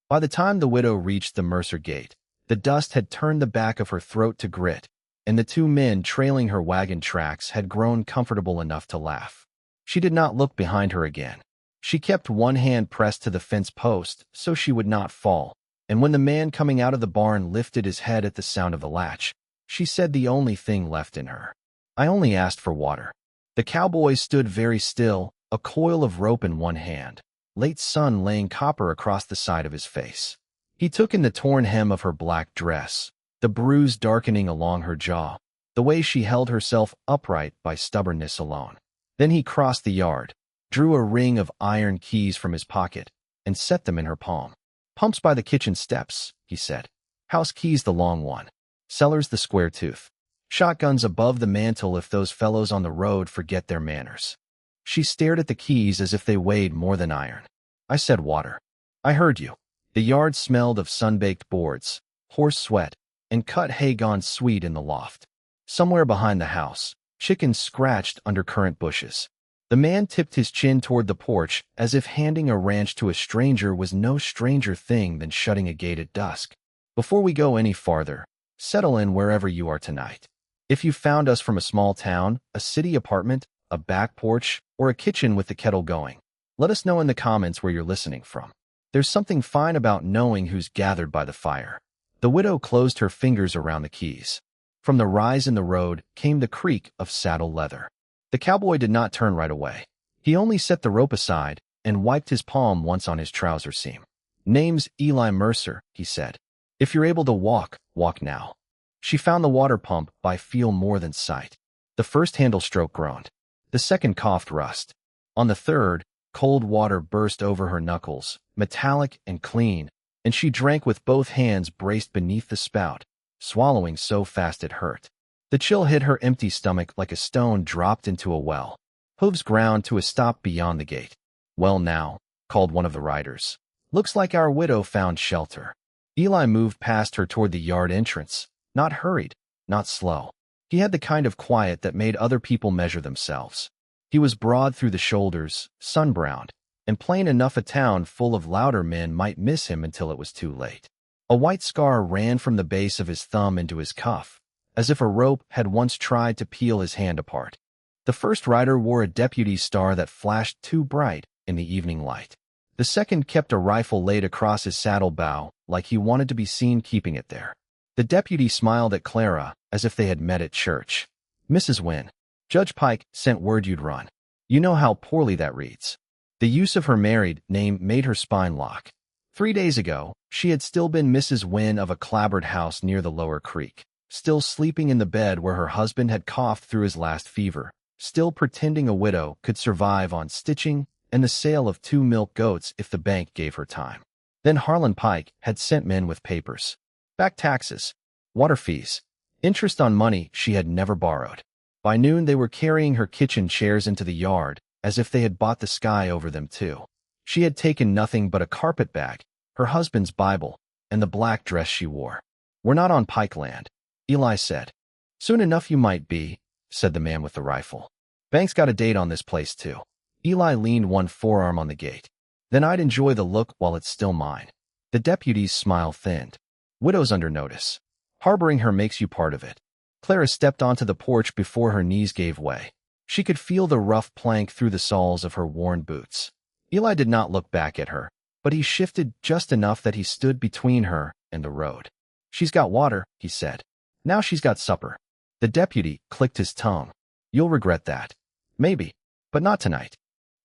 By the time the widow reached the Mercer gate, the dust had turned the back of her throat to grit, and the two men trailing her wagon tracks had grown comfortable enough to laugh. She did not look behind her again. She kept one hand pressed to the fence post so she would not fall, and when the man coming out of the barn lifted his head at the sound of the latch, she said the only thing left in her, "I only asked for water." The cowboy stood very still, a coil of rope in one hand, late sun laying copper across the side of his face. He took in the torn hem of her black dress, the bruise darkening along her jaw, the way she held herself upright by stubbornness alone. Then he crossed the yard, drew a ring of iron keys from his pocket, and set them in her palm. "Pumps by the kitchen steps," he said. "House keys the long one. Cellars the square tooth. Shotguns above the mantel if those fellows on the road forget their manners." She stared at the keys as if they weighed more than iron. "I said water. I heard you." The yard smelled of sun-baked boards, horse sweat, and cut hay gone sweet in the loft. Somewhere behind the house, chickens scratched under currant bushes. The man tipped his chin toward the porch as if handing a ranch to a stranger was no stranger thing than shutting a gate at dusk. "Before we go any farther, settle in wherever you are tonight. If you found us from a small town, a city apartment, a back porch, or a kitchen with the kettle going, let us know in the comments where you're listening from. There's something fine about knowing who's gathered by the fire." The widow closed her fingers around the keys. From the rise in the road came the creak of saddle leather. The cowboy did not turn right away. He only set the rope aside and wiped his palm once on his trouser seam. "Name's Eli Mercer," he said. "If you're able to walk, walk now." She found the water pump by feel more than sight. The first handle stroke groaned. The second coughed rust. On the third, cold water burst over her knuckles, metallic and clean, and she drank with both hands braced beneath the spout, swallowing so fast it hurt. The chill hit her empty stomach like a stone dropped into a well. Hooves ground to a stop beyond the gate. "Well now," called one of the riders. "Looks like our widow found shelter." Eli moved past her toward the yard entrance, not hurried, not slow. He had the kind of quiet that made other people measure themselves. He was broad through the shoulders, sun-browned, and plain enough a town full of louder men might miss him until it was too late. A white scar ran from the base of his thumb into his cuff, as if a rope had once tried to peel his hand apart. The first rider wore a deputy's star that flashed too bright in the evening light. The second kept a rifle laid across his saddle bow, like he wanted to be seen keeping it there. The deputy smiled at Clara, as if they had met at church. "Mrs. Wynne, Judge Pike sent word you'd run." You know how poorly that reads. The use of her married name made her spine lock. 3 days ago, she had still been Mrs. Wynne of a clapboard house near the lower creek, still sleeping in the bed where her husband had coughed through his last fever, still pretending a widow could survive on stitching and the sale of 2 milk goats if the bank gave her time. Then Harlan Pike had sent men with papers. Back taxes, water fees, interest on money she had never borrowed. By noon they were carrying her kitchen chairs into the yard, as if they had bought the sky over them too. She had taken nothing but a carpet bag, her husband's Bible, and the black dress she wore. "We're not on Pike land," Eli said. "Soon enough you might be," said the man with the rifle. "Bank's got a date on this place too." Eli leaned one forearm on the gate. "Then I'd enjoy the look while it's still mine." The deputy's smile thinned. "Widow's under notice. Harboring her makes you part of it." Clara stepped onto the porch before her knees gave way. She could feel the rough plank through the soles of her worn boots. Eli did not look back at her, but he shifted just enough that he stood between her and the road. "She's got water," he said. "Now she's got supper." The deputy clicked his tongue. "You'll regret that." "Maybe, but not tonight."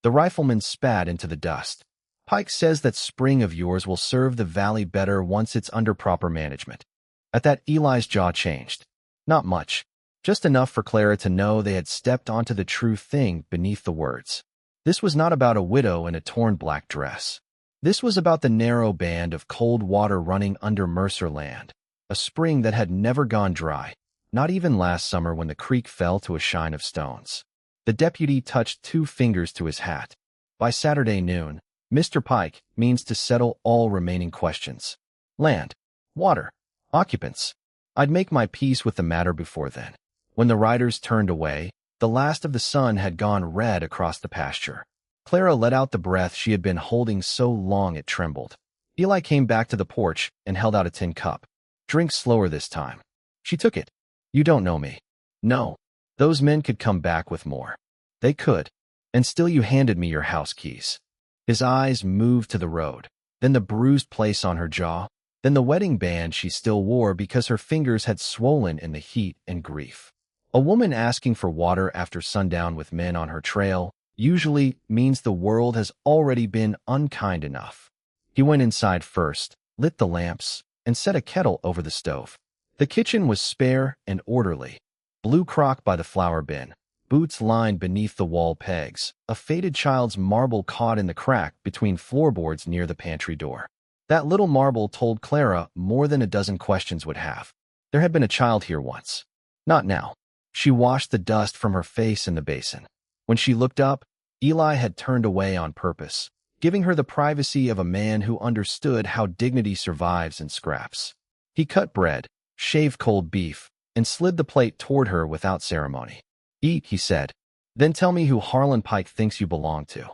The rifleman spat into the dust. "Pike says that spring of yours will serve the valley better once it's under proper management." At that, Eli's jaw changed. Not much, just enough for Clara to know they had stepped onto the true thing beneath the words. This was not about a widow in a torn black dress. This was about the narrow band of cold water running under Mercer land, a spring that had never gone dry, not even last summer when the creek fell to a shine of stones. The deputy touched 2 fingers to his hat. "By Saturday noon, Mr. Pike means to settle all remaining questions. Land, water, occupants. I'd make my peace with the matter before then." When the riders turned away, the last of the sun had gone red across the pasture. Clara let out the breath she had been holding so long it trembled. Eli came back to the porch and held out a tin cup. Drink slower this time. She took it. You don't know me. No. Those men could come back with more. They could. And still you handed me your house keys. His eyes moved to the road, then the bruised place on her jaw, then the wedding band she still wore because her fingers had swollen in the heat and grief. A woman asking for water after sundown with men on her trail usually means the world has already been unkind enough. He went inside first, lit the lamps, and set a kettle over the stove. The kitchen was spare and orderly. Blue crock by the flour bin, boots lined beneath the wall pegs, a faded child's marble caught in the crack between floorboards near the pantry door. That little marble told Clara more than a dozen questions would have. There had been a child here once. Not now. She washed the dust from her face in the basin. When she looked up, Eli had turned away on purpose, giving her the privacy of a man who understood how dignity survives in scraps. He cut bread, shaved cold beef, and slid the plate toward her without ceremony. Eat, he said. Then tell me who Harlan Pike thinks you belong to.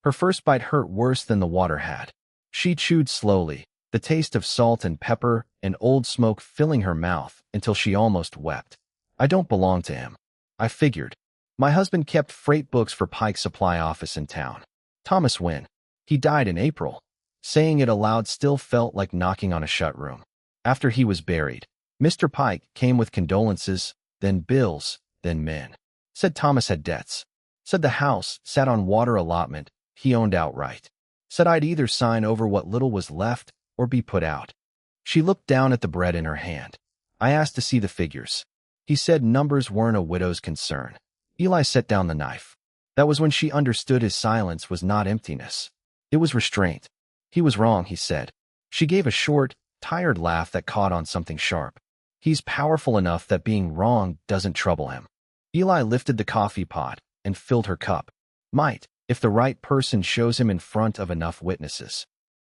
Her first bite hurt worse than the water had. She chewed slowly, the taste of salt and pepper and old smoke filling her mouth until she almost wept. I don't belong to him. I figured. My husband kept freight books for Pike's supply office in town. Thomas Wynne. He died in April. Saying it aloud still felt like knocking on a shut room. After he was buried, Mr. Pike came with condolences, then bills, then men. Said Thomas had debts. Said the house sat on water allotment he owned outright. Said I'd either sign over what little was left or be put out. She looked down at the bread in her hand. I asked to see the figures. He said numbers weren't a widow's concern. Eli set down the knife. That was when she understood his silence was not emptiness. It was restraint. He was wrong, he said. She gave a short, tired laugh that caught on something sharp. He's powerful enough that being wrong doesn't trouble him. Eli lifted the coffee pot and filled her cup. Might, if the right person shows him in front of enough witnesses.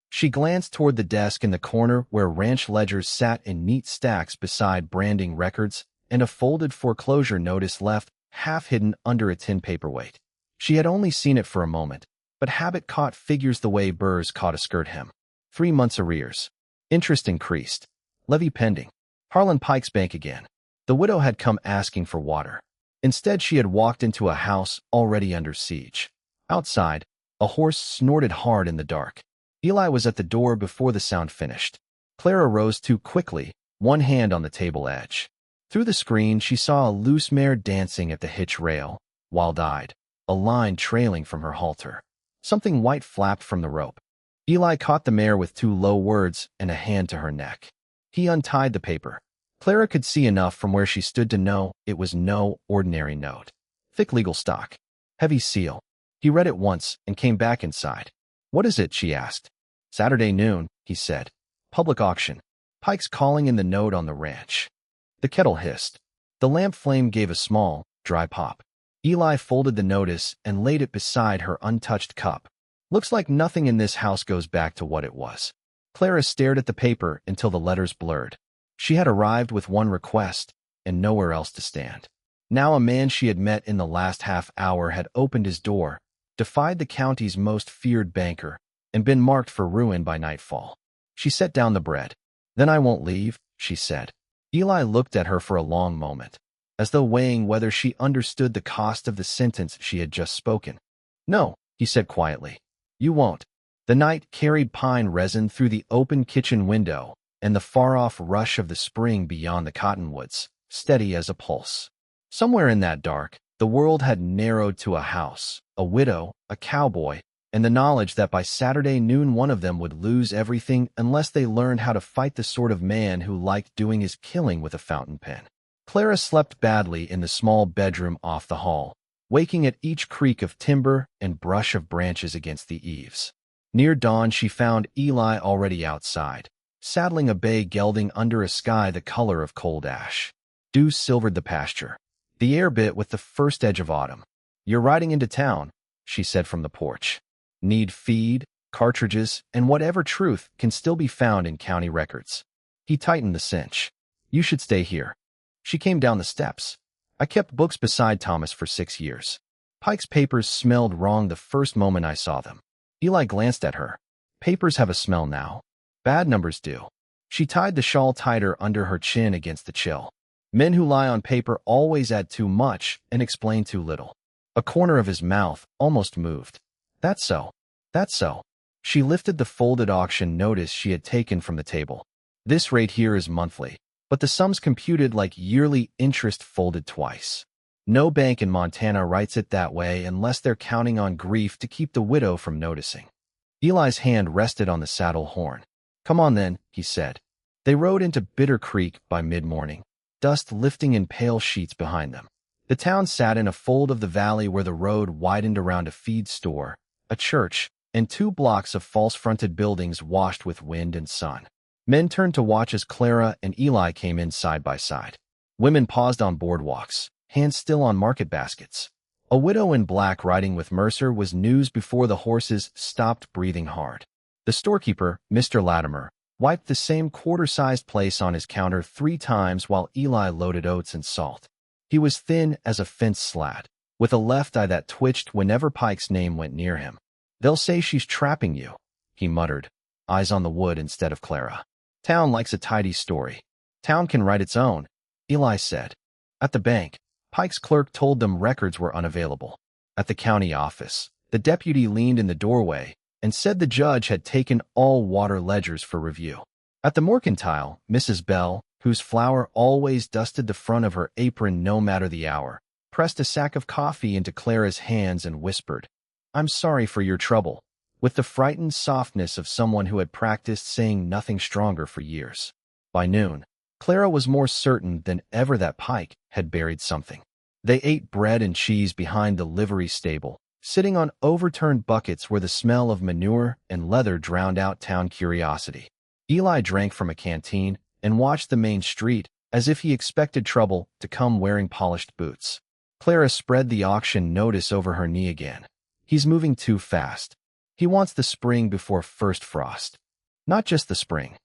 She glanced toward the desk in the corner where ranch ledgers sat in neat stacks beside branding records and a folded foreclosure notice left half hidden under a tin paperweight. She had only seen it for a moment, but habit caught figures the way burrs caught a skirt hem. 3 months arrears. Interest increased. Levy pending. Harlan Pike's bank again. The widow had come asking for water. Instead, she had walked into a house already under siege. Outside, a horse snorted hard in the dark. Eli was at the door before the sound finished. Clara rose too quickly, one hand on the table edge. Through the screen, she saw a loose mare dancing at the hitch rail, wild-eyed, a line trailing from her halter. Something white flapped from the rope. Eli caught the mare with 2 low words and a hand to her neck. He untied the paper. Clara could see enough from where she stood to know it was no ordinary note. Thick legal stock. Heavy seal. He read it once and came back inside. What is it? She asked. Saturday noon, he said. Public auction. Pike's calling in the note on the ranch. The kettle hissed. The lamp flame gave a small, dry pop. Eli folded the notice and laid it beside her untouched cup. Looks like nothing in this house goes back to what it was. Clara stared at the paper until the letters blurred. She had arrived with one request and nowhere else to stand. Now a man she had met in the last half hour had opened his door, defied the county's most feared banker, and been marked for ruin by nightfall. She set down the bread. Then I won't leave, she said. Eli looked at her for a long moment, as though weighing whether she understood the cost of the sentence she had just spoken. No, he said quietly. You won't. The night carried pine resin through the open kitchen window and the far-off rush of the spring beyond the cottonwoods, steady as a pulse. Somewhere in that dark, the world had narrowed to a house, a widow, a cowboy, and the knowledge that by Saturday noon one of them would lose everything unless they learned how to fight the sort of man who liked doing his killing with a fountain pen. Clara slept badly in the small bedroom off the hall, waking at each creak of timber and brush of branches against the eaves. Near dawn, she found Eli already outside, saddling a bay gelding under a sky the color of cold ash. Dew silvered the pasture. The air bit with the first edge of autumn. You're riding into town, she said from the porch. Need feed, cartridges, and whatever truth can still be found in county records. He tightened the cinch. You should stay here. She came down the steps. I kept books beside Thomas for 6 years. Pike's papers smelled wrong the first moment I saw them. Eli glanced at her. Papers have a smell now. Bad numbers do. She tied the shawl tighter under her chin against the chill. Men who lie on paper always add too much and explain too little. A corner of his mouth almost moved. That's so. That's so. She lifted the folded auction notice she had taken from the table. This rate here is monthly, but the sum's computed like yearly interest folded twice. No bank in Montana writes it that way unless they're counting on grief to keep the widow from noticing. Eli's hand rested on the saddle horn. Come on then, he said. They rode into Bitter Creek by mid-morning, dust lifting in pale sheets behind them. The town sat in a fold of the valley where the road widened around a feed store, a church, and 2 blocks of false-fronted buildings washed with wind and sun. Men turned to watch as Clara and Eli came in side by side. Women paused on boardwalks, hands still on market baskets. A widow in black riding with Mercer was news before the horses stopped breathing hard. The storekeeper, Mr. Latimer, wiped the same quarter-sized place on his counter 3 times while Eli loaded oats and salt. He was thin as a fence slat, with a left eye that twitched whenever Pike's name went near him. They'll say she's trapping you, he muttered, eyes on the wood instead of Clara. Town likes a tidy story. Town can write its own, Eli said. At the bank, Pike's clerk told them records were unavailable. At the county office, the deputy leaned in the doorway and said the judge had taken all water ledgers for review. At the mercantile, Mrs. Bell, whose flour always dusted the front of her apron no matter the hour, pressed a sack of coffee into Clara's hands and whispered, I'm sorry for your trouble, with the frightened softness of someone who had practiced saying nothing stronger for years. By noon, Clara was more certain than ever that Pike had buried something. They ate bread and cheese behind the livery stable, sitting on overturned buckets where the smell of manure and leather drowned out town curiosity. Eli drank from a canteen and watched the main street as if he expected trouble to come wearing polished boots. Clara spread the auction notice over her knee again. He's moving too fast. He wants the spring before first frost. Not just the spring.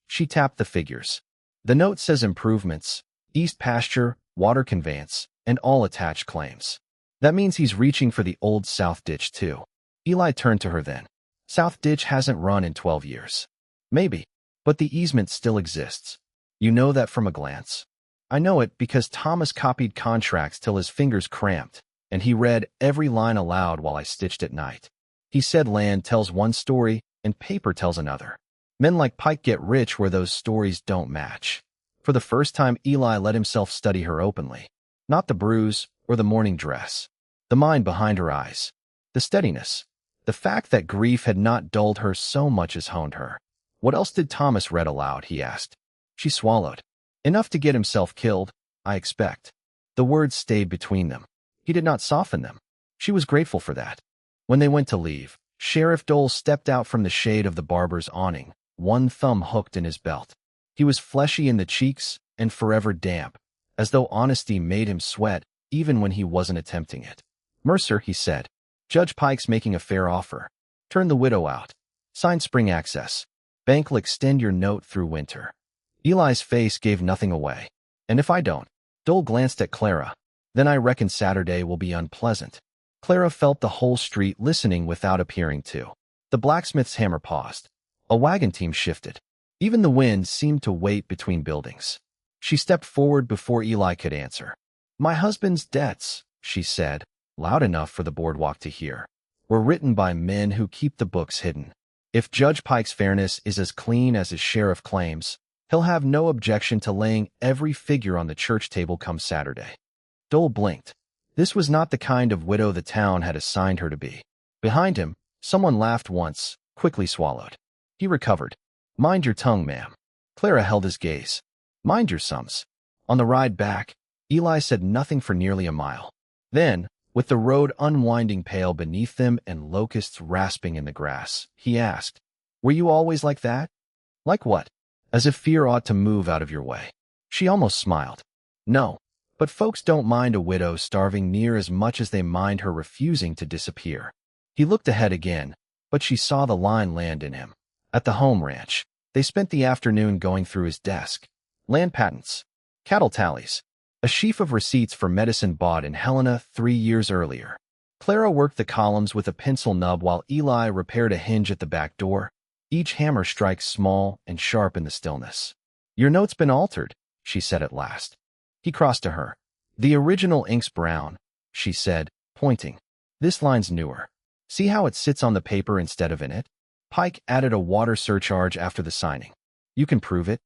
She tapped the figures. The note says improvements, east pasture, water conveyance, and all attached claims. That means he's reaching for the old South Ditch too. Eli turned to her then. South Ditch hasn't run in 12 years. Maybe, but the easement still exists. You know that from a glance. I know it because Thomas copied contracts till his fingers cramped, and he read every line aloud while I stitched at night. He said land tells one story and paper tells another. Men like Pike get rich where those stories don't match. For the first time, Eli let himself study her openly. Not the bruise or the morning dress. The mind behind her eyes. The steadiness. The fact that grief had not dulled her so much as honed her. What else did Thomas read aloud, he asked. She swallowed. Enough to get himself killed, I expect. The words stayed between them. He did not soften them. She was grateful for that. When they went to leave, Sheriff Dole stepped out from the shade of the barber's awning, one thumb hooked in his belt. He was fleshy in the cheeks and forever damp, as though honesty made him sweat even when he wasn't attempting it. Mercer, he said, Judge Pike's making a fair offer. Turn the widow out. Sign spring access. Bank'll extend your note through winter. Eli's face gave nothing away. And if I don't? Dole glanced at Clara. Then I reckon Saturday will be unpleasant. Clara felt the whole street listening without appearing to. The blacksmith's hammer paused. A wagon team shifted. Even the wind seemed to wait between buildings. She stepped forward before Eli could answer. My husband's debts, she said, loud enough for the boardwalk to hear, were written by men who keep the books hidden. If Judge Pike's fairness is as clean as his sheriff claims, he'll have no objection to laying every figure on the church table come Saturday. Dole blinked. This was not the kind of widow the town had assigned her to be. Behind him, someone laughed once, quickly swallowed. He recovered. Mind your tongue, ma'am. Clara held his gaze. Mind your sums. On the ride back, Eli said nothing for nearly a mile. Then, with the road unwinding pale beneath them and locusts rasping in the grass, he asked, Were you always like that? Like what? As if fear ought to move out of your way. She almost smiled. No, but folks don't mind a widow starving near as much as they mind her refusing to disappear. He looked ahead again, but she saw the line land in him. At the home ranch, they spent the afternoon going through his desk. Land patents, cattle tallies, a sheaf of receipts for medicine bought in Helena 3 years earlier. Clara worked the columns with a pencil nub while Eli repaired a hinge at the back door. Each hammer strikes small and sharp in the stillness. "Your note's been altered," she said at last. He crossed to her. "The original ink's brown," she said, pointing. "This line's newer. See how it sits on the paper instead of in it?" Pike added a water surcharge after the signing. "You can prove it?"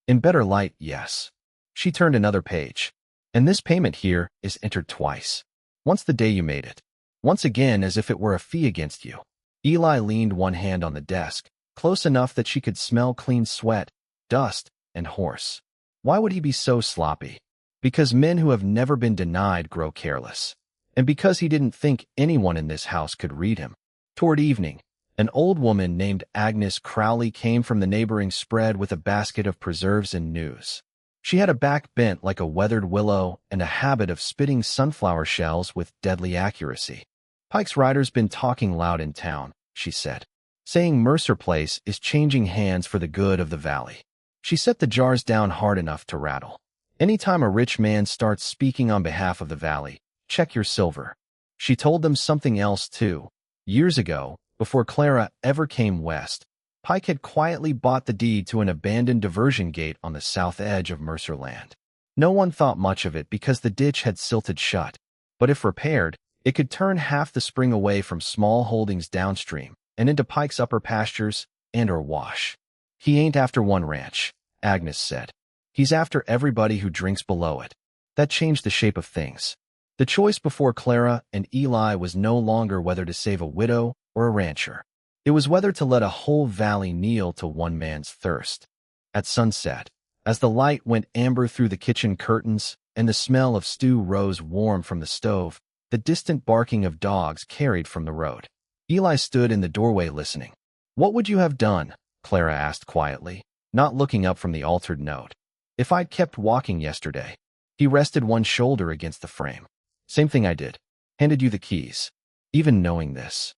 "In better light, yes." She turned another page. "And this payment here is entered twice. Once the day you made it. Once again as if it were a fee against you." Eli leaned one hand on the desk, close enough that she could smell clean sweat, dust, and horse. Why would he be so sloppy? Because men who have never been denied grow careless. And because he didn't think anyone in this house could read him. Toward evening, an old woman named Agnes Crowley came from the neighboring spread with a basket of preserves and news. She had a back bent like a weathered willow and a habit of spitting sunflower shells with deadly accuracy. "Pike's rider's been talking loud in town," she said, "saying Mercer Place is changing hands for the good of the valley." She set the jars down hard enough to rattle. "Anytime a rich man starts speaking on behalf of the valley, check your silver." She told them something else, too. Years ago, before Clara ever came west, Pike had quietly bought the deed to an abandoned diversion gate on the south edge of Mercer Land. No one thought much of it because the ditch had silted shut, but if repaired, it could turn half the spring away from small holdings downstream and into Pike's upper pastures and/or wash. "He ain't after one ranch," Agnes said. "He's after everybody who drinks below it." That changed the shape of things. The choice before Clara and Eli was no longer whether to save a widow or a rancher. It was whether to let a whole valley kneel to one man's thirst. At sunset, as the light went amber through the kitchen curtains and the smell of stew rose warm from the stove, the distant barking of dogs carried from the road. Eli stood in the doorway listening. "What would you have done?" Clara asked quietly, not looking up from the altered note. "If I'd kept walking yesterday." He rested one shoulder against the frame. "Same thing I did. Handed you the keys. Even knowing this.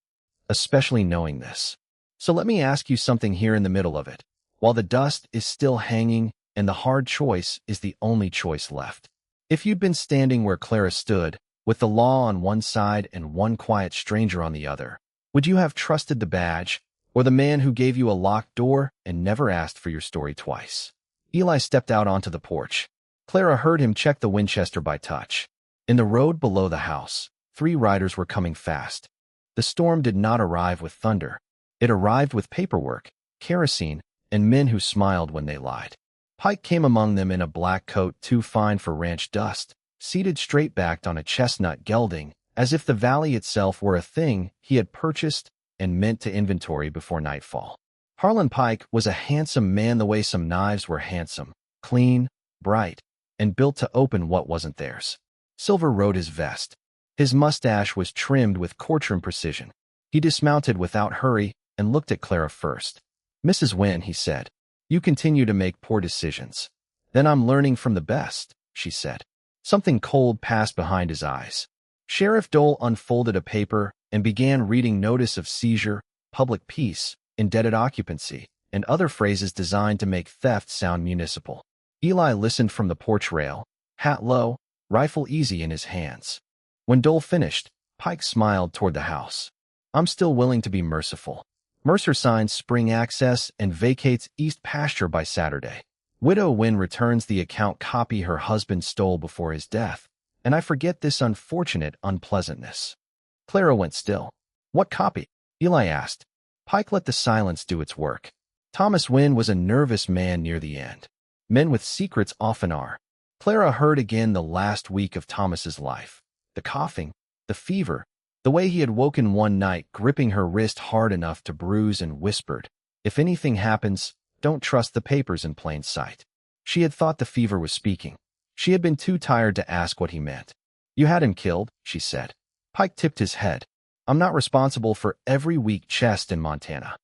Especially knowing this. So let me ask you something here in the middle of it. While the dust is still hanging and the hard choice is the only choice left. If you'd been standing where Clara stood, with the law on one side and one quiet stranger on the other, would you have trusted the badge, or the man who gave you a locked door and never asked for your story twice?" Eli stepped out onto the porch. Clara heard him check the Winchester by touch. In the road below the house, 3 riders were coming fast. The storm did not arrive with thunder. It arrived with paperwork, kerosene, and men who smiled when they lied. Pike came among them in a black coat too fine for ranch dust, seated straight-backed on a chestnut gelding, as if the valley itself were a thing he had purchased and meant to inventory before nightfall. Harlan Pike was a handsome man the way some knives were handsome, clean, bright, and built to open what wasn't theirs. Silver rode his vest. His mustache was trimmed with courtroom precision. He dismounted without hurry and looked at Clara first. "Mrs. Wynne," he said, "you continue to make poor decisions." "Then I'm learning from the best," she said. Something cold passed behind his eyes. Sheriff Dole unfolded a paper and began reading notice of seizure, public peace, indebted occupancy, and other phrases designed to make theft sound municipal. Eli listened from the porch rail, hat low, rifle easy in his hands. When Dole finished, Pike smiled toward the house. "I'm still willing to be merciful. Mercer signs spring access and vacates east pasture by Saturday. Widow Wynne returns the account copy her husband stole before his death, and I forget this unfortunate unpleasantness." Clara went still. "What copy?" Eli asked. Pike let the silence do its work. Thomas Wynne was a nervous man near the end. Men with secrets often are. Clara heard again the last week of Thomas's life. The coughing, the fever, the way he had woken one night gripping her wrist hard enough to bruise and whispered, "If anything happens, don't trust the papers in plain sight." She had thought the fever was speaking. She had been too tired to ask what he meant. "You had him killed," she said. Pike tipped his head. "I'm not responsible for every weak chest in Montana."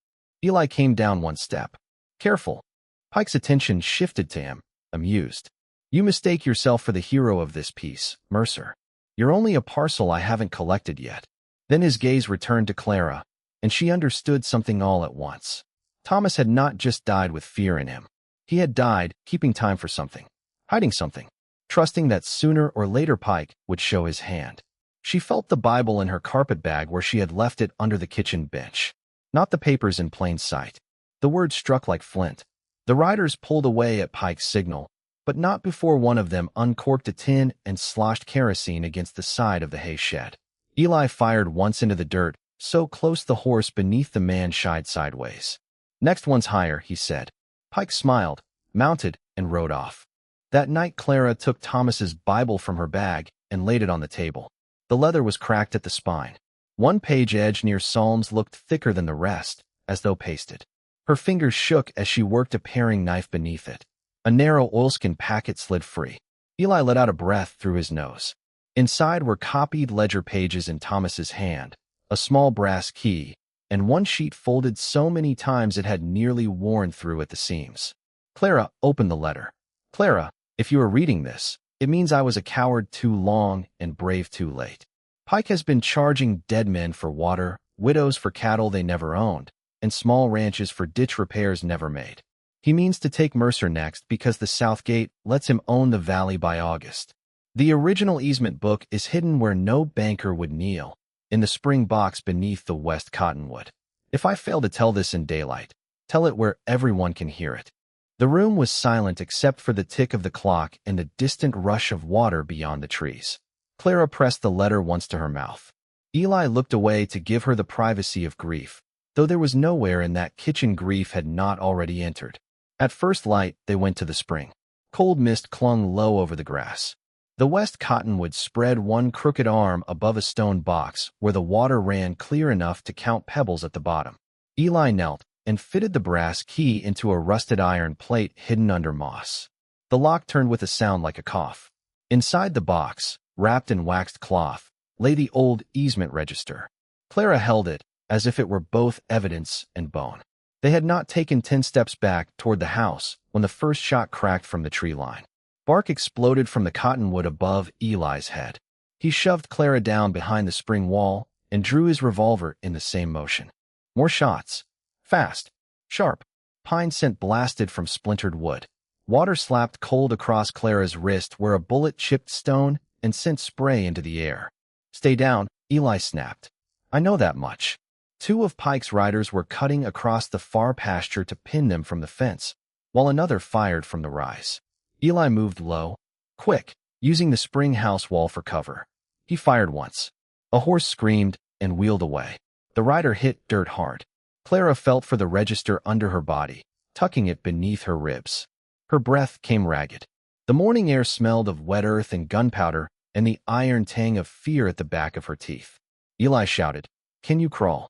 Eli came down one step. "Careful." Pike's attention shifted to him, amused. "You mistake yourself for the hero of this piece, Mercer. You're only a parcel I haven't collected yet." Then his gaze returned to Clara, and she understood something all at once. Thomas had not just died with fear in him. He had died keeping time for something, hiding something, trusting that sooner or later Pike would show his hand. She felt the Bible in her carpet bag where she had left it under the kitchen bench. Not the papers in plain sight. The words struck like flint. The riders pulled away at Pike's signal, but not before one of them uncorked a tin and sloshed kerosene against the side of the hay shed. Eli fired once into the dirt, so close the horse beneath the man shied sideways. "Next one's higher," he said. Pike smiled, mounted, and rode off. That night Clara took Thomas's Bible from her bag and laid it on the table. The leather was cracked at the spine. One page edge near Psalms looked thicker than the rest, as though pasted. Her fingers shook as she worked a paring knife beneath it. A narrow oilskin packet slid free. Eli let out a breath through his nose. Inside were copied ledger pages in Thomas's hand, a small brass key, and one sheet folded so many times it had nearly worn through at the seams. Clara opened the letter. "Clara, if you are reading this, it means I was a coward too long and brave too late. Pike has been charging dead men for water, widows for cattle they never owned, and small ranches for ditch repairs never made. He means to take Mercer next because the South Gate lets him own the valley by August. The original easement book is hidden where no banker would kneel, in the spring box beneath the West Cottonwood. If I fail to tell this in daylight, tell it where everyone can hear it." The room was silent except for the tick of the clock and the distant rush of water beyond the trees. Clara pressed the letter once to her mouth. Eli looked away to give her the privacy of grief, though there was nowhere in that kitchen grief had not already entered. At first light, they went to the spring. Cold mist clung low over the grass. The West Cottonwood spread one crooked arm above a stone box where the water ran clear enough to count pebbles at the bottom. Eli knelt and fitted the brass key into a rusted iron plate hidden under moss. The lock turned with a sound like a cough. Inside the box, wrapped in waxed cloth, lay the old easement register. Clara held it as if it were both evidence and bone. They had not taken 10 steps back toward the house when the first shot cracked from the tree line. Bark exploded from the cottonwood above Eli's head. He shoved Clara down behind the spring wall and drew his revolver in the same motion. More shots. Fast. Sharp. Pine scent blasted from splintered wood. Water slapped cold across Clara's wrist where a bullet chipped stone and sent spray into the air. "Stay down," Eli snapped. "I know that much." Two of Pike's riders were cutting across the far pasture to pin them from the fence, while another fired from the rise. Eli moved low, quick, using the spring house wall for cover. He fired once. A horse screamed and wheeled away. The rider hit dirt hard. Clara felt for the register under her body, tucking it beneath her ribs. Her breath came ragged. The morning air smelled of wet earth and gunpowder and the iron tang of fear at the back of her teeth. Eli shouted, "Can you crawl?"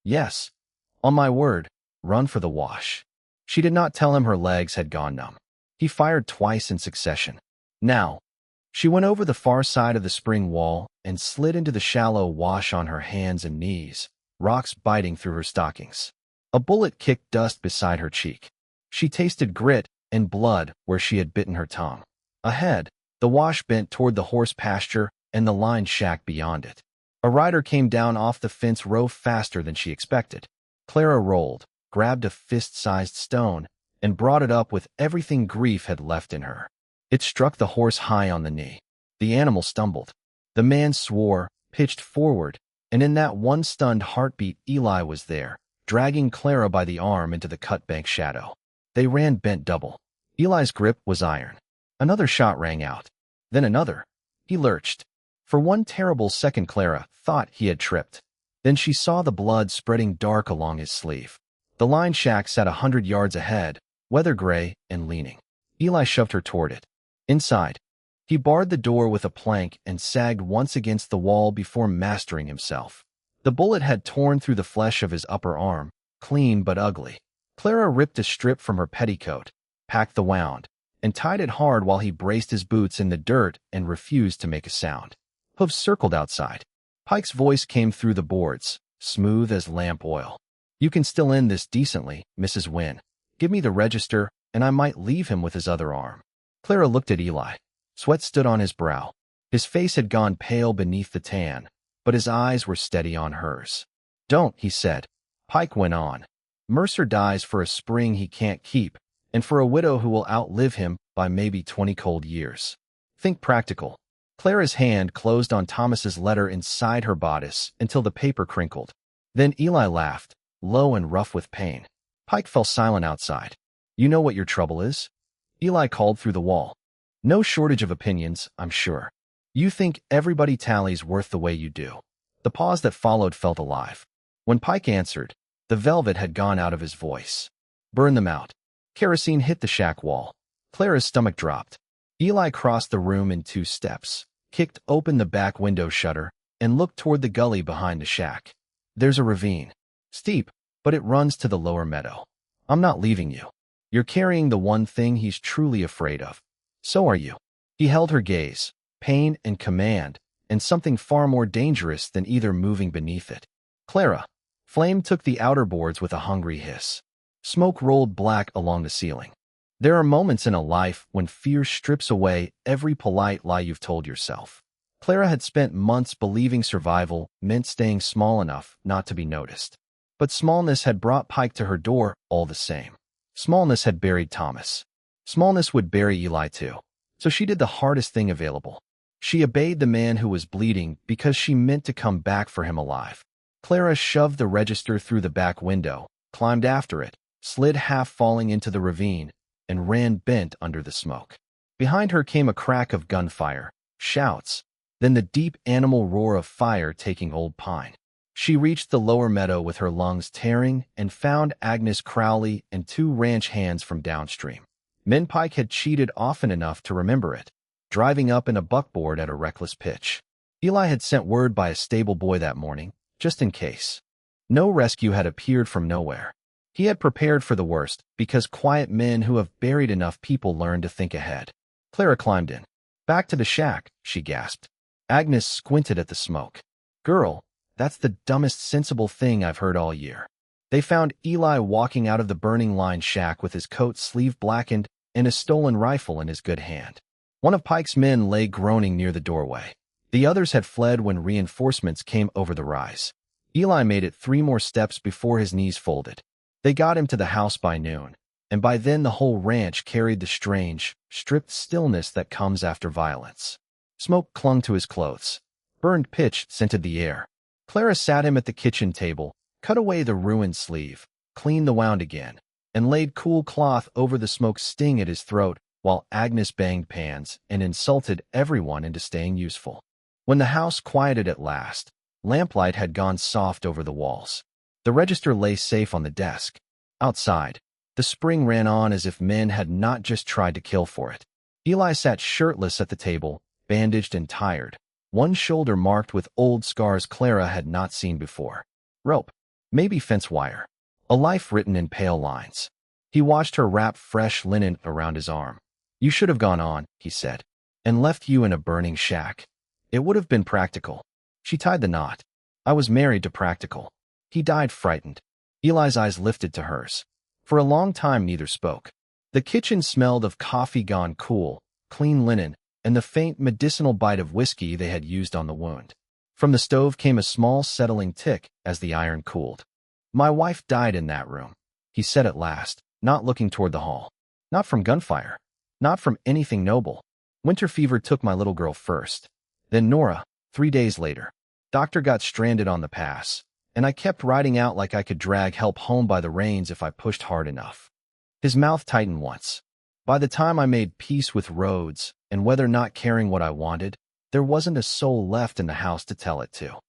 "Yes." "On my word, run for the wash." She did not tell him her legs had gone numb. He fired twice in succession. "Now." She went over the far side of the spring wall and slid into the shallow wash on her hands and knees, rocks biting through her stockings. A bullet kicked dust beside her cheek. She tasted grit and blood where she had bitten her tongue. Ahead, the wash bent toward the horse pasture and the lined shack beyond it. A rider came down off the fence row faster than she expected. Clara rolled, grabbed a fist-sized stone, and brought it up with everything grief had left in her. It struck the horse high on the knee. The animal stumbled. The man swore, pitched forward, and in that one stunned heartbeat Eli was there, dragging Clara by the arm into the cut-bank shadow. They ran bent double. Eli's grip was iron. Another shot rang out. Then another. He lurched. For one terrible second Clara thought he had tripped. Then she saw the blood spreading dark along his sleeve. The line shack sat 100 yards ahead, weather gray and leaning. Eli shoved her toward it. Inside. He barred the door with a plank and sagged once against the wall before mastering himself. The bullet had torn through the flesh of his upper arm, clean but ugly. Clara ripped a strip from her petticoat, packed the wound, and tied it hard while he braced his boots in the dirt and refused to make a sound. Hooves circled outside. Pike's voice came through the boards, smooth as lamp oil. "You can still end this decently, Mrs. Wynne. Give me the register, and I might leave him with his other arm." Clara looked at Eli. Sweat stood on his brow. His face had gone pale beneath the tan, but his eyes were steady on hers. "Don't," he said. Pike went on. "Mercer dies for a spring he can't keep, and for a widow who will outlive him by maybe 20 cold years. Think practical." Clara's hand closed on Thomas's letter inside her bodice until the paper crinkled. Then Eli laughed, low and rough with pain. Pike fell silent outside. You know what your trouble is? Eli called through the wall. No shortage of opinions, I'm sure. You think everybody tallies worth the way you do. The pause that followed felt alive. When Pike answered, the velvet had gone out of his voice. Burn them out. Kerosene hit the shack wall. Clara's stomach dropped. Eli crossed the room in 2 steps, kicked open the back window shutter, and looked toward the gully behind the shack. There's a ravine. Steep, but it runs to the lower meadow. I'm not leaving you. You're carrying the one thing he's truly afraid of. So are you. He held her gaze, pain and command, and something far more dangerous than either moving beneath it. Clara. Flame took the outer boards with a hungry hiss. Smoke rolled black along the ceiling. There are moments in a life when fear strips away every polite lie you've told yourself. Clara had spent months believing survival meant staying small enough not to be noticed. But smallness had brought Pike to her door all the same. Smallness had buried Thomas. Smallness would bury Eli too. So she did the hardest thing available. She obeyed the man who was bleeding because she meant to come back for him alive. Clara shoved the register through the back window, climbed after it, slid half falling into the ravine, and ran bent under the smoke. Behind her came a crack of gunfire, shouts, then the deep animal roar of fire taking Old Pine. She reached the lower meadow with her lungs tearing and found Agnes Crowley and 2 ranch hands from downstream. Men Pike had cheated often enough to remember it, driving up in a buckboard at a reckless pitch. Eli had sent word by a stable boy that morning, just in case. No rescue had appeared from nowhere. He had prepared for the worst because quiet men who have buried enough people learn to think ahead. Clara climbed in. Back to the shack, she gasped. Agnes squinted at the smoke. Girl, that's the dumbest sensible thing I've heard all year. They found Eli walking out of the burning line shack with his coat sleeve blackened and a stolen rifle in his good hand. One of Pike's men lay groaning near the doorway. The others had fled when reinforcements came over the rise. Eli made it 3 more steps before his knees folded. They got him to the house by noon, and by then the whole ranch carried the strange, stripped stillness that comes after violence. Smoke clung to his clothes. Burned pitch scented the air. Clara sat him at the kitchen table, cut away the ruined sleeve, cleaned the wound again, and laid cool cloth over the smoke's sting at his throat while Agnes banged pans and insulted everyone into staying useful. When the house quieted at last, lamplight had gone soft over the walls. The register lay safe on the desk. Outside, the spring ran on as if men had not just tried to kill for it. Eli sat shirtless at the table, bandaged and tired, one shoulder marked with old scars Clara had not seen before. Rope. Maybe fence wire. A life written in pale lines. He watched her wrap fresh linen around his arm. You should have gone on, he said, and left you in a burning shack. It would have been practical. She tied the knot. I was married to practical. He died frightened. Eli's eyes lifted to hers. For a long time neither spoke. The kitchen smelled of coffee gone cool, clean linen, and the faint medicinal bite of whiskey they had used on the wound. From the stove came a small settling tick as the iron cooled. My wife died in that room, he said at last, not looking toward the hall. Not from gunfire. Not from anything noble. Winter fever took my little girl first. Then Nora, 3 days later. Doctor got stranded on the pass, and I kept riding out like I could drag help home by the reins if I pushed hard enough. His mouth tightened once. By the time I made peace with Rhodes and whether not caring what I wanted, there wasn't a soul left in the house to tell it to.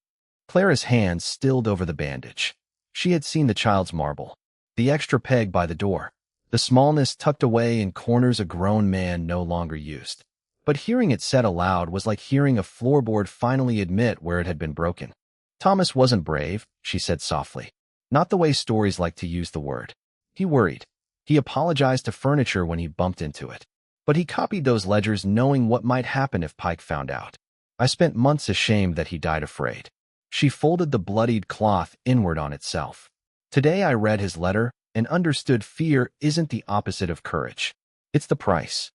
Clara's hands stilled over the bandage. She had seen the child's marble, the extra peg by the door, the smallness tucked away in corners a grown man no longer used. But hearing it said aloud was like hearing a floorboard finally admit where it had been broken. Thomas wasn't brave, she said softly. Not the way stories like to use the word. He worried. He apologized to furniture when he bumped into it. But he copied those ledgers knowing what might happen if Pike found out. I spent months ashamed that he died afraid. She folded the bloodied cloth inward on itself. Today I read his letter and understood fear isn't the opposite of courage. It's the price.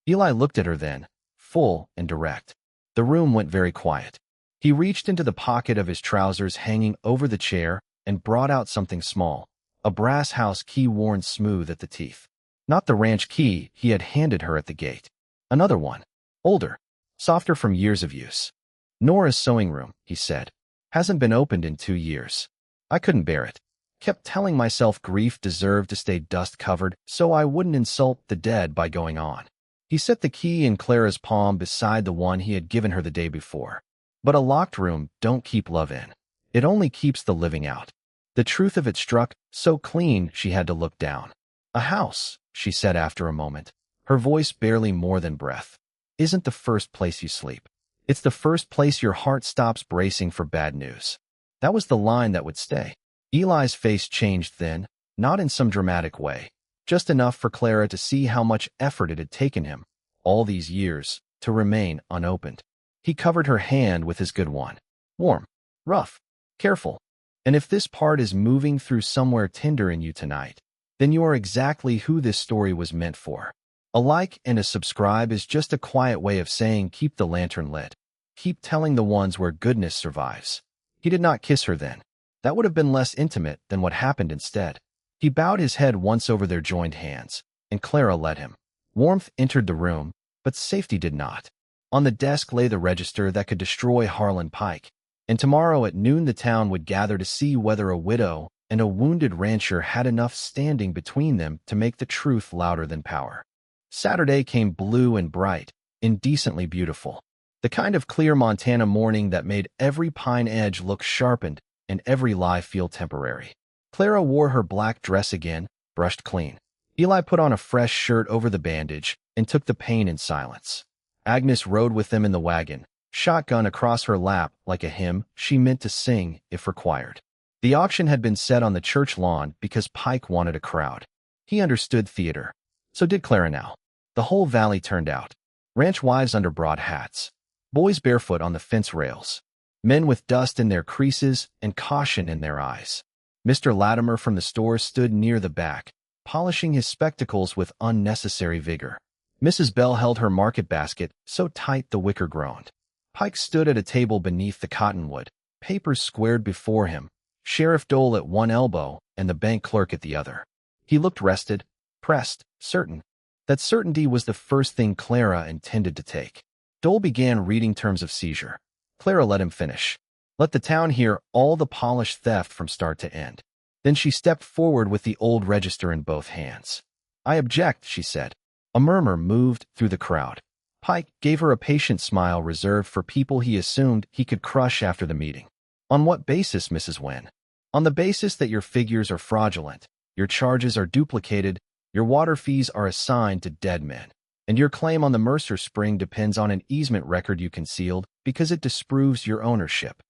Eli looked at her then, full and direct. The room went very quiet. He reached into the pocket of his trousers hanging over the chair and brought out something small, a brass house key worn smooth at the teeth. Not the ranch key he had handed her at the gate. Another one, older, softer from years of use. Nora's sewing room, he said, hasn't been opened in 2 years. I couldn't bear it. Kept telling myself grief deserved to stay dust-covered so I wouldn't insult the dead by going on. He set the key in Clara's palm beside the one he had given her the day before. But a locked room don't keep love in. It only keeps the living out. The truth of it struck so clean she had to look down. A house, she said after a moment, her voice barely more than breath, isn't the first place you sleep. It's the first place your heart stops bracing for bad news. That was the line that would stay. Eli's face changed then, not in some dramatic way, just enough for Clara to see how much effort it had taken him, all these years, to remain unopened. He covered her hand with his good one. Warm, rough, careful. And if this part is moving through somewhere tender in you tonight, then you are exactly who this story was meant for. A like and a subscribe is just a quiet way of saying keep the lantern lit. Keep telling the ones where goodness survives. He did not kiss her then. That would have been less intimate than what happened instead. He bowed his head once over their joined hands, and Clara led him. Warmth entered the room, but safety did not. On the desk lay the register that could destroy Harlan Pike, and tomorrow at noon the town would gather to see whether a widow and a wounded rancher had enough standing between them to make the truth louder than power. Saturday came blue and bright, indecently beautiful. The kind of clear Montana morning that made every pine edge look sharpened and every lie feel temporary. Clara wore her black dress again, brushed clean. Eli put on a fresh shirt over the bandage and took the pain in silence. Agnes rode with them in the wagon, shotgun across her lap like a hymn she meant to sing if required. The auction had been set on the church lawn because Pike wanted a crowd. He understood theater. So did Clara now. The whole valley turned out. Ranch wives under broad hats. Boys barefoot on the fence rails. Men with dust in their creases and caution in their eyes. Mr. Latimer from the store stood near the back, polishing his spectacles with unnecessary vigor. Mrs. Bell held her market basket so tight the wicker groaned. Pike stood at a table beneath the cottonwood, papers squared before him, Sheriff Dole at one elbow and the bank clerk at the other. He looked rested, pressed, certain. That certainty was the first thing Clara intended to take. Dole began reading terms of seizure. Clara let him finish. Let the town hear all the polished theft from start to end. Then she stepped forward with the old register in both hands. I object, she said. A murmur moved through the crowd. Pike gave her a patient smile reserved for people he assumed he could crush after the meeting. On what basis, Mrs. Wen? On the basis that your figures are fraudulent, your charges are duplicated, your water fees are assigned to dead men, and your claim on the Mercer Spring depends on an easement record you concealed because it disproves your ownership.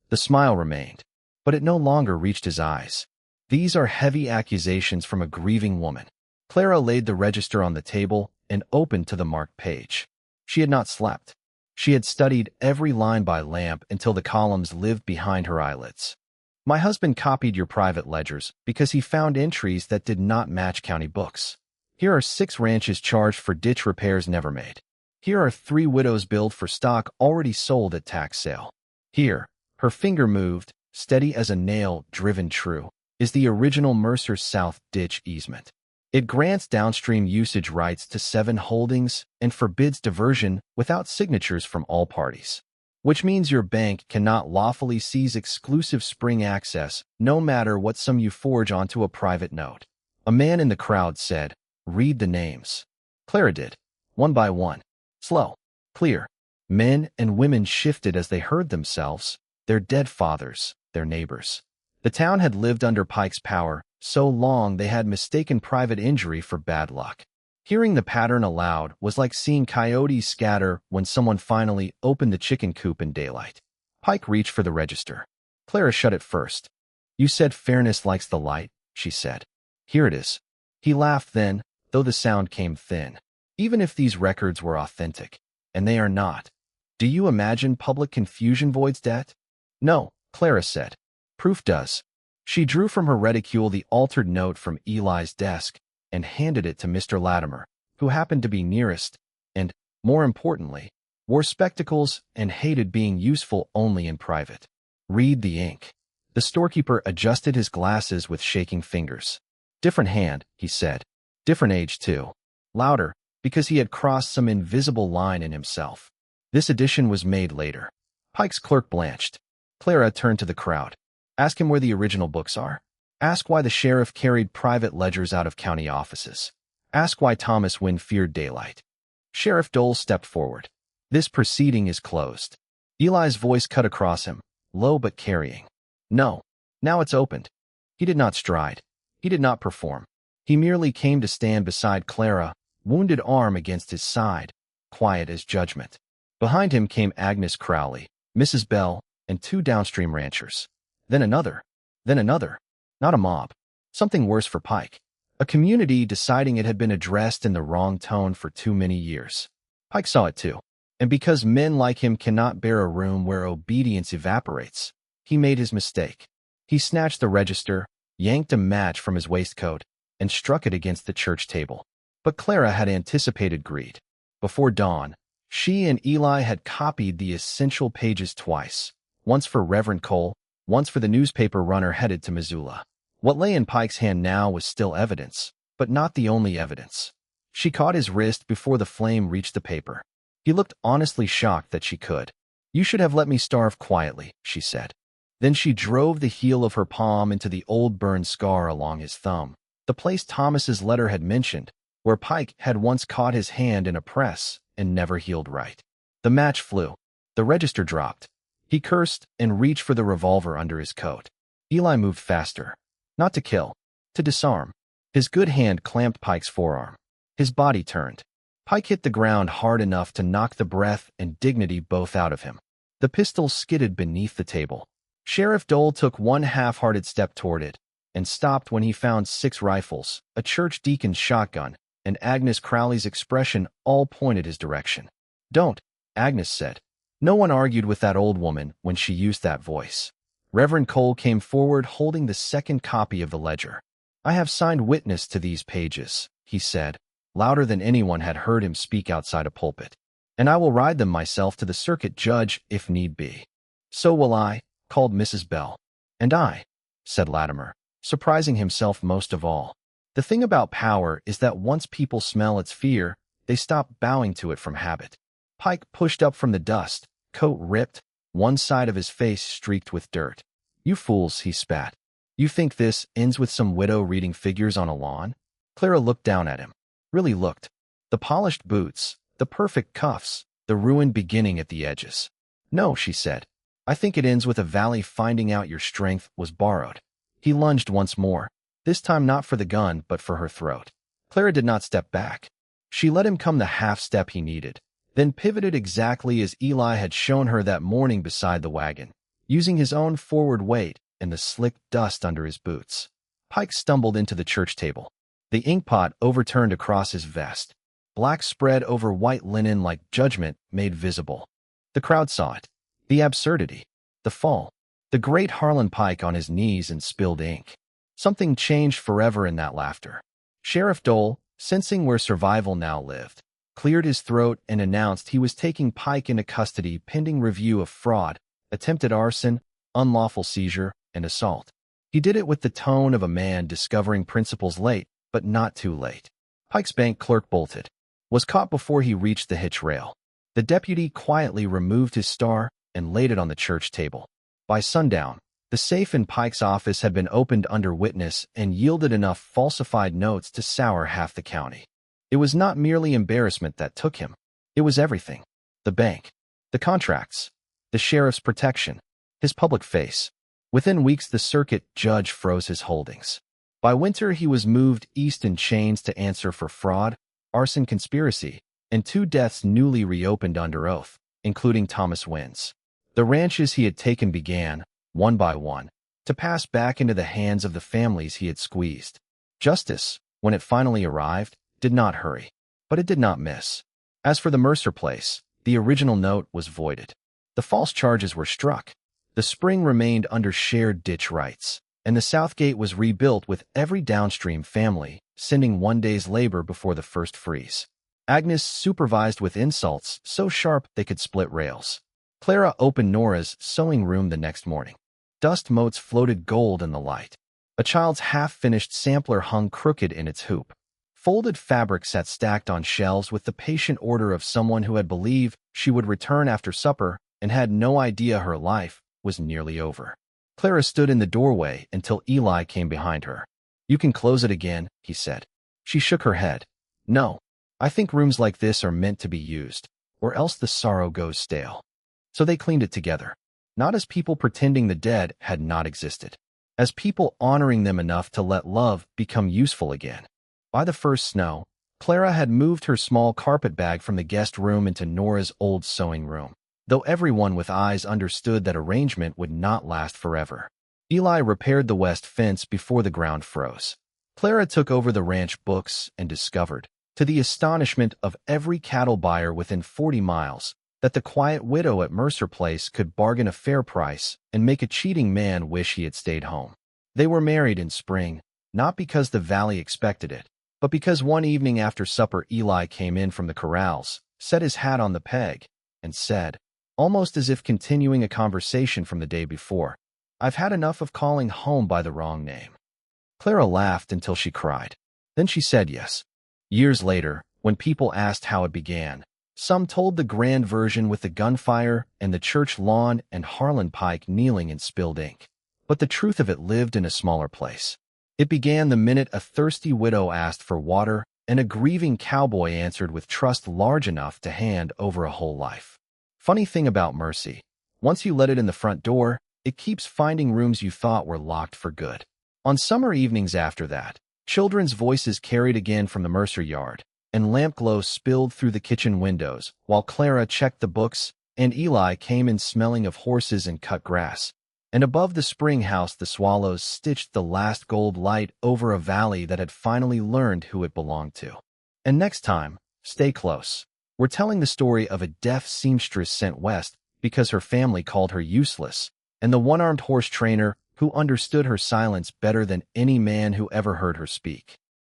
The smile remained, but it no longer reached his eyes. These are heavy accusations from a grieving woman. Clara laid the register on the table and opened to the marked page. She had not slept. She had studied every line by lamp until the columns lived behind her eyelids. My husband copied your private ledgers because he found entries that did not match county books. Here are 6 ranches charged for ditch repairs never made. Here are 3 widows billed for stock already sold at tax sale. Here, her finger moved, steady as a nail driven true, is the original Mercer South ditch easement. It grants downstream usage rights to 7 holdings and forbids diversion without signatures from all parties. Which means your bank cannot lawfully seize exclusive spring access no matter what sum you forge onto a private note. A man in the crowd said, read the names. Clara did, one by one. Slow, clear. Men and women shifted as they heard themselves, their dead fathers, their neighbors. The town had lived under Pike's power so long they had mistaken private injury for bad luck. Hearing the pattern aloud was like seeing coyotes scatter when someone finally opened the chicken coop in daylight. Pike reached for the register. Clara shut it first. You said fairness likes the light, she said. Here it is. He laughed then, though the sound came thin. Even if these records were authentic, and they are not, do you imagine public confusion voids debt? No, Clara said. Proof does. She drew from her reticule the altered note from Eli's desk and handed it to Mr. Latimer, who happened to be nearest and, more importantly, wore spectacles and hated being useful only in private. Read the ink. The storekeeper adjusted his glasses with shaking fingers. Different hand, he said. Different age, too. Louder, because he had crossed some invisible line in himself. This addition was made later. Pike's clerk blanched. Clara turned to the crowd. Ask him where the original books are. Ask why the sheriff carried private ledgers out of county offices. Ask why Thomas Wynne feared daylight. Sheriff Dole stepped forward. This proceeding is closed. Eli's voice cut across him, low but carrying. No. Now it's opened. He did not stride. He did not perform. He merely came to stand beside Clara, wounded arm against his side, quiet as judgment. Behind him came Agnes Crowley, Mrs. Bell, and 2 downstream ranchers. Then another. Then another. Not a mob. Something worse for Pike. A community deciding it had been addressed in the wrong tone for too many years. Pike saw it too. And because men like him cannot bear a room where obedience evaporates, he made his mistake. He snatched the register, yanked a match from his waistcoat, and struck it against the church table. But Clara had anticipated greed. Before dawn, she and Eli had copied the essential pages twice, once for Reverend Cole, once for the newspaper runner headed to Missoula. What lay in Pike's hand now was still evidence, but not the only evidence. She caught his wrist before the flame reached the paper. He looked honestly shocked that she could. "You should have let me starve quietly," she said. Then she drove the heel of her palm into the old burned scar along his thumb, the place Thomas's letter had mentioned, where Pike had once caught his hand in a press and never healed right. The match flew. The register dropped. He cursed and reached for the revolver under his coat. Eli moved faster. Not to kill, to disarm. His good hand clamped Pike's forearm. His body turned. Pike hit the ground hard enough to knock the breath and dignity both out of him. The pistol skidded beneath the table. Sheriff Dole took one half-hearted step toward it and stopped when he found 6 rifles, a church deacon's shotgun, and Agnes Crowley's expression all pointed his direction. "Don't," Agnes said. No one argued with that old woman when she used that voice. Reverend Cole came forward holding the second copy of the ledger. "I have signed witness to these pages," he said, louder than anyone had heard him speak outside a pulpit. "And I will ride them myself to the circuit judge if need be." "So will I," called Mrs. Bell. "And I," said Latimer, surprising himself most of all. The thing about power is that once people smell its fear, they stop bowing to it from habit. Pike pushed up from the dust, coat ripped, one side of his face streaked with dirt. "You fools," he spat. "You think this ends with some widow reading figures on a lawn?" Clara looked down at him. Really looked. The polished boots, the perfect cuffs, the ruined beginning at the edges. "No," she said. "I think it ends with a valley finding out your strength was borrowed." He lunged once more, this time not for the gun but for her throat. Clara did not step back. She let him come the half-step he needed, then pivoted exactly as Eli had shown her that morning beside the wagon, using his own forward weight and the slick dust under his boots. Pike stumbled into the church table. The inkpot overturned across his vest. Black spread over white linen like judgment made visible. The crowd saw it. The absurdity. The fall. The great Harlan Pike on his knees and spilled ink. Something changed forever in that laughter. Sheriff Dole, sensing where survival now lived, cleared his throat and announced he was taking Pike into custody pending review of fraud, attempted arson, unlawful seizure, and assault. He did it with the tone of a man discovering principles late, but not too late. Pike's bank clerk bolted. Was caught before he reached the hitch rail. The deputy quietly removed his star and laid it on the church table. By sundown, the safe in Pike's office had been opened under witness and yielded enough falsified notes to sour half the county. It was not merely embarrassment that took him. It was everything. The bank, the contracts, the sheriff's protection, his public face. Within weeks, the circuit judge froze his holdings. By winter, he was moved east in chains to answer for fraud, arson, conspiracy, and 2 deaths newly reopened under oath, including Thomas Wynne's. The ranches he had taken began, one by one, to pass back into the hands of the families he had squeezed. Justice, when it finally arrived, did not hurry, but it did not miss. As for the Mercer place, the original note was voided. The false charges were struck. The spring remained under shared ditch rights, and the south gate was rebuilt with every downstream family sending one day's labor before the first freeze. Agnes supervised with insults so sharp they could split rails. Clara opened Nora's sewing room the next morning. Dust motes floated gold in the light. A child's half-finished sampler hung crooked in its hoop. Folded fabric sat stacked on shelves with the patient order of someone who had believed she would return after supper and had no idea her life was nearly over. Clara stood in the doorway until Eli came behind her. "You can close it again," he said. She shook her head. "No, I think rooms like this are meant to be used, or else the sorrow goes stale." So they cleaned it together, not as people pretending the dead had not existed, as people honoring them enough to let love become useful again. By the first snow, Clara had moved her small carpet bag from the guest room into Nora's old sewing room, though everyone with eyes understood that arrangement would not last forever. Eli repaired the west fence before the ground froze. Clara took over the ranch books and discovered, to the astonishment of every cattle buyer within 40 miles, that the quiet widow at Mercer Place could bargain a fair price and make a cheating man wish he had stayed home. They were married in spring, not because the valley expected it, but because one evening after supper Eli came in from the corrals, set his hat on the peg, and said, almost as if continuing a conversation from the day before, "I've had enough of calling home by the wrong name." Clara laughed until she cried. Then she said yes. Years later, when people asked how it began, some told the grand version with the gunfire and the church lawn and Harlan Pike kneeling in spilled ink. But the truth of it lived in a smaller place. It began the minute a thirsty widow asked for water and a grieving cowboy answered with trust large enough to hand over a whole life. Funny thing about mercy, once you let it in the front door, it keeps finding rooms you thought were locked for good. On summer evenings after that, children's voices carried again from the Mercer yard, and lamp glow spilled through the kitchen windows, while Clara checked the books, and Eli came in smelling of horses and cut grass. And above the spring house the swallows stitched the last gold light over a valley that had finally learned who it belonged to. And next time, stay close. We're telling the story of a deaf seamstress sent west because her family called her useless, and the one-armed horse trainer who understood her silence better than any man who ever heard her speak.